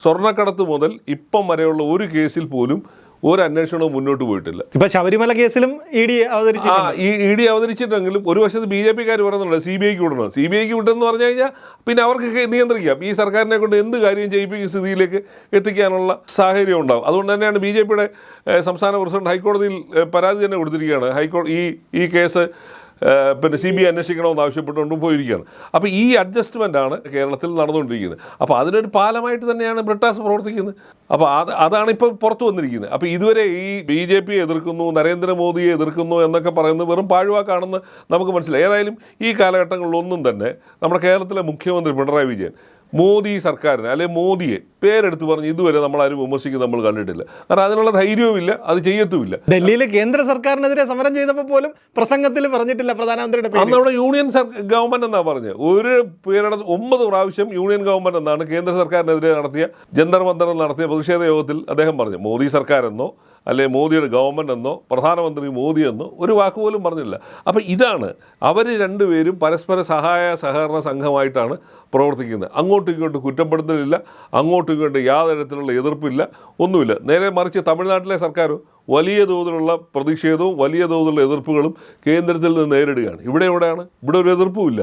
സ്വർണ്ണക്കടത്ത് മുതൽ ഇപ്പം വരെയുള്ള ഒരു കേസിൽ പോലും ഒരു അന്വേഷണവും മുന്നോട്ട് പോയിട്ടില്ല. ഇപ്പൊ ശബരിമല കേസിലും ഇ ഡി അവതരിച്ചിട്ടെങ്കിലും ഒരു വശത്ത് BJP-ക്കാർ പറയുന്നുണ്ട് CBIക്ക് വിടണം. CBIക്ക് വിട്ടെന്ന് പറഞ്ഞു കഴിഞ്ഞാൽ പിന്നെ അവർക്ക് നിയന്ത്രിക്കാം. ഈ സർക്കാരിനെ കൊണ്ട് എന്ത് കാര്യം ചെയ്യിപ്പിക്കുന്ന സ്ഥിതിയിലേക്ക് എത്തിക്കാനുള്ള സാഹചര്യം ഉണ്ടാകും. അതുകൊണ്ട് തന്നെയാണ് BJP-യുടെ സംസ്ഥാന പ്രസിഡന്റ് ഹൈക്കോടതിയിൽ പരാതി തന്നെ കൊടുത്തിരിക്കുകയാണ്. ഈ കേസ് പിന്നെ CBI അന്വേഷിക്കണമെന്ന് ആവശ്യപ്പെട്ടുകൊണ്ട് പോയിരിക്കുകയാണ്. അപ്പോൾ ഈ അഡ്ജസ്റ്റ്മെൻറ്റാണ് കേരളത്തിൽ നടന്നുകൊണ്ടിരിക്കുന്നത്. അപ്പോൾ അതിനൊരു പാലമായിട്ട് തന്നെയാണ് ബ്രിട്ടാസ് പ്രവർത്തിക്കുന്നത്. അപ്പോൾ അതാണ് ഇപ്പോൾ പുറത്തു വന്നിരിക്കുന്നത്. അപ്പോൾ ഇതുവരെ ഈ BJP-യെ എതിർക്കുന്നു, നരേന്ദ്രമോദിയെ എതിർക്കുന്നു എന്നൊക്കെ പറയുന്നത് വെറും പാഴ്വാക്കാണെന്ന് നമുക്ക് മനസ്സിലായി. ഏതായാലും ഈ കാലഘട്ടങ്ങളിലൊന്നും തന്നെ നമ്മുടെ കേരളത്തിലെ മുഖ്യമന്ത്രി പിണറായി വിജയൻ മോദി സർക്കാരിനെ അല്ലെങ്കിൽ മോദിയെ പേരെടുത്ത് പറഞ്ഞ് ഇതുവരെ നമ്മളാരും വിമർശിക്കുന്നത് നമ്മൾ കണ്ടിട്ടില്ല. കാരണം അതിനുള്ള ധൈര്യവുമില്ല, അത് ചെയ്യത്തുമില്ല. ഡൽഹിയിൽ കേന്ദ്ര സർക്കാരിനെതിരെ സമരം ചെയ്തപ്പോൾ പോലും പ്രസംഗത്തിൽ പറഞ്ഞിട്ടില്ല പ്രധാനമന്ത്രിയുടെ പേര്. അന്ന് അവിടെ യൂണിയൻ ഗവൺമെന്റ് എന്നാ പറഞ്ഞത്. ഒരു പേരുടെ 9 പ്രാവശ്യം യൂണിയൻ ഗവൺമെന്റ് എന്നാണ് കേന്ദ്ര സർക്കാരിനെതിരെ നടത്തിയ ജന്തർ മന്ദർ നടത്തിയ പ്രതിഷേധ യോഗത്തിൽ അദ്ദേഹം പറഞ്ഞു. മോദി സർക്കാരെന്നോ അല്ലെങ്കിൽ മോദിയുടെ ഗവൺമെൻറ് എന്നോ പ്രധാനമന്ത്രി മോദി എന്നോ ഒരു വാക്കുപോലും പറഞ്ഞില്ല. അപ്പോൾ ഇതാണ് അവർ രണ്ടുപേരും പരസ്പര സഹകരണ സംഘമായിട്ടാണ് പ്രവർത്തിക്കുന്നത്. അങ്ങോട്ടും ഇങ്ങോട്ടും കുറ്റപ്പെടുത്തലില്ല, അങ്ങോട്ടും ഇങ്ങോട്ടും യാതൊരു തരത്തിലുള്ള എതിർപ്പില്ല, ഒന്നുമില്ല. നേരെ മറിച്ച് തമിഴ്നാട്ടിലെ സർക്കാർ വലിയ തോതിലുള്ള പ്രതിഷേധവും വലിയ തോതിലുള്ള എതിർപ്പുകളും കേന്ദ്രത്തിൽ നിന്ന് നേരിടുകയാണ്. ഇവിടെ ഒരു എതിർപ്പുമില്ല.